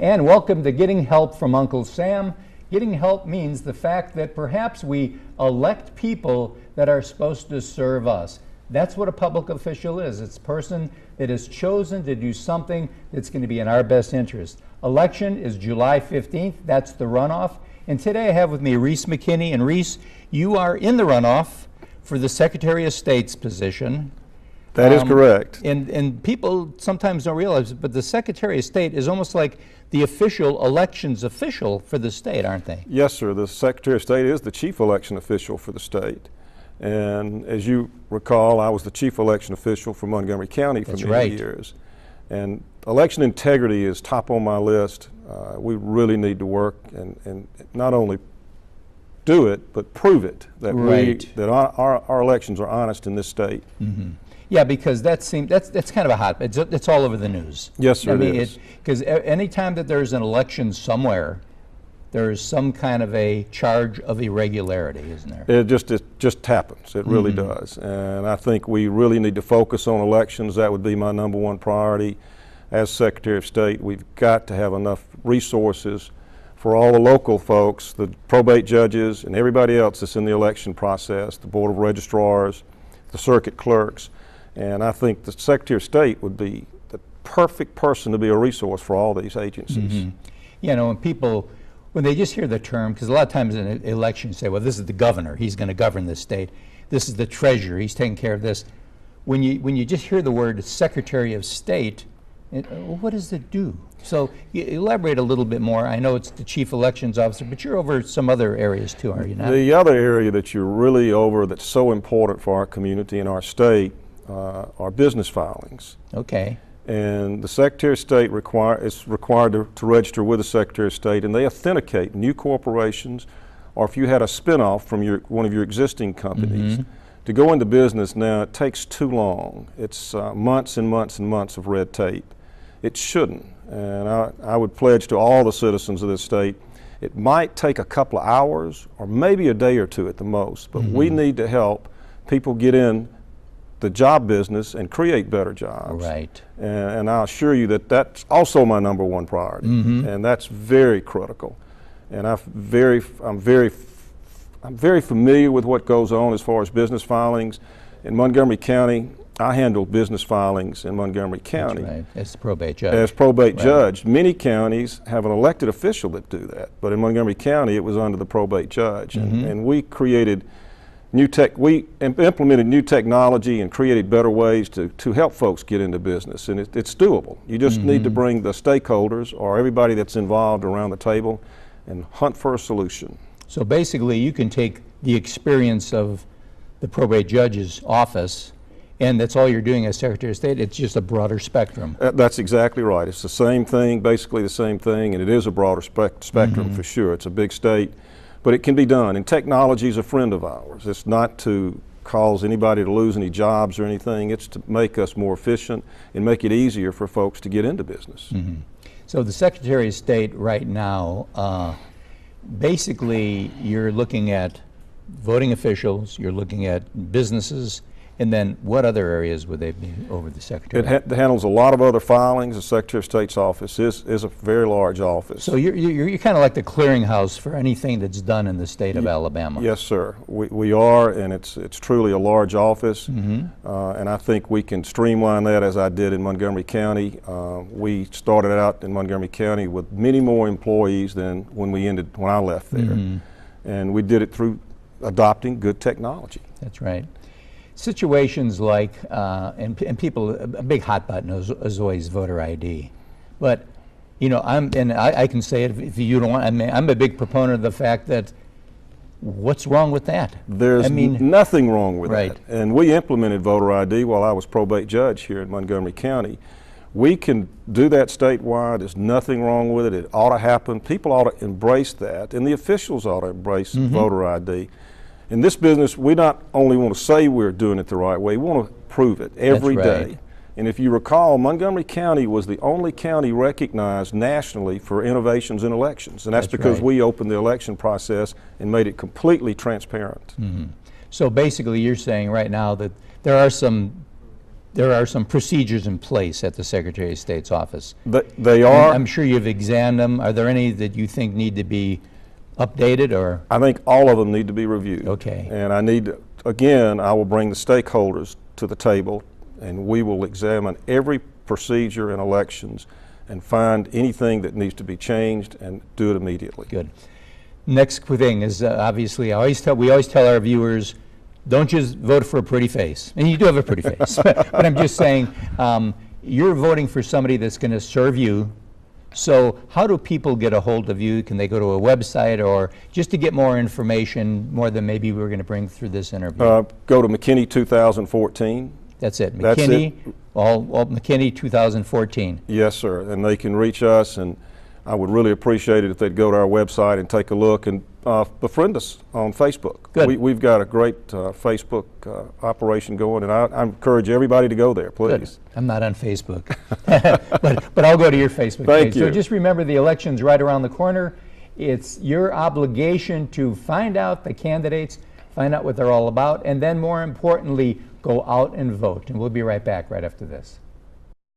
And welcome to Getting Help from Uncle Sam. Getting help means the fact that perhaps we elect people that are supposed to serve us. That's what a public official is. It's a person that is chosen to do something that's going to be in our best interest. Election is July 15th. That's the runoff. And today I have with me Reese McKinney. And Reese, you are in the runoff for the Secretary of State's position. That is correct. And people sometimes don't realize it, but the Secretary of State is almost like the elections official for the state, aren't they? Yes, sir. The Secretary of State is the chief election official for the state. And as you recall, I was the chief election official for Montgomery County for many years. And election integrity is top on my list. We really need to work and not only do it, but prove it that our elections are honest in this state. Mm-hmm. Yeah, because that's kind of a hot. It's all over the news. Yes, sir. It is. Because anytime that there's an election somewhere, there is some kind of a charge of irregularity, isn't there? It just happens. It really does. And I think we really need to focus on elections. That would be my number one priority. As Secretary of State, we've got to have enough resources for all the local folks, the probate judges, and everybody else that's in the election process, the Board of Registrars, the circuit clerks. And I think the Secretary of State would be the perfect person to be a resource for all these agencies. Mm-hmm. You know, when they just hear the term, because a lot of times in an election you say, well, this is the governor, he's going to govern this state. This is the treasurer, he's taking care of this. When you just hear the word Secretary of State, what does it do? So elaborate a little bit more. I know it's the chief elections officer, but you're over some other areas too, are you not? The other area that you're really over that's so important for our community and our state are business filings. Okay. And the Secretary of State is required to register with the Secretary of State, and they authenticate new corporations, or if you had a spinoff from one of your existing companies. To go into business now, it takes too long. It's months and months and months of red tape. It shouldn't. And I would pledge to all the citizens of this state, it might take a couple of hours or maybe a day or two at the most, but we need to help people get in the job business and create better jobs. Right. And I'll assure you that that's also my number one priority, and that's very critical. And I'm very familiar with what goes on as far as business filings. In Montgomery County, I handle business filings in Montgomery County. That's right. As probate judge. As probate judge. Many counties have an elected official that do that, but in Montgomery County it was under the probate judge. And we created we implemented new technology and created better ways to help folks get into business, and it's doable. You just need to bring the stakeholders or everybody that's involved around the table and hunt for a solution. So basically you can take the experience of the probate judge's office, and that's all you're doing as Secretary of State. It's just a broader spectrum. That's exactly right. It's the same thing, basically the same thing, and it is a broader spectrum for sure. It's a big state. But it can be done, and technology is a friend of ours. It's not to cause anybody to lose any jobs or anything. It's to make us more efficient and make it easier for folks to get into business. So the Secretary of State right now, basically you're looking at voting officials, you're looking at businesses, and then what other areas would they be over the Secretary? It handles a lot of other filings. The Secretary of State's office is a very large office. So you're kind of like the clearinghouse for anything that's done in the state of Alabama. Yes, sir. We are, and it's truly a large office. And I think we can streamline that as I did in Montgomery County. We started out in Montgomery County with many more employees than when I left there. And we did it through adopting good technology. That's right. Situations like, and people, a big hot button is always voter ID. But, you know, I can say it if you don't want, I'm a big proponent of the fact that what's wrong with that? There's nothing wrong with that. And we implemented voter ID while I was probate judge here in Montgomery County. We can do that statewide. There's nothing wrong with it. It ought to happen. People ought to embrace that, and the officials ought to embrace voter ID. In this business, we not only want to say we're doing it the right way, we want to prove it every day. And if you recall, Montgomery County was the only county recognized nationally for innovations in elections. And that's because we opened the election process and made it completely transparent. So basically you're saying right now that there are some there are some procedures in place at the Secretary of State's office. They are. I'm sure you've examined them. Are there any that you think need to be updated, or? I think all of them need to be reviewed. Okay. And I need to, again, I will bring the stakeholders to the table, and we will examine every procedure in elections and find anything that needs to be changed and do it immediately. Good. Next thing is obviously we always tell our viewers, don't just vote for a pretty face. And you do have a pretty face. But I'm just saying, you're voting for somebody that's going to serve you. So how do people get a hold of you? Can they go to a website, or just to get more information, more than maybe we were going to bring through this interview? Go to McKinney 2014. That's it. That's McKinney, it. all McKinney 2014. Yes, sir. And they can reach us, and I would really appreciate it if they'd go to our website and take a look, and befriend us on Facebook. Good. We've got a great Facebook operation going, and I encourage everybody to go there, please. Good. I'm not on Facebook, but I'll go to your Facebook Thank page. you. So just remember, the election's right around the corner. It's your obligation to find out the candidates, find out what they're all about, and then more importantly, go out and vote. And we'll be right back right after this.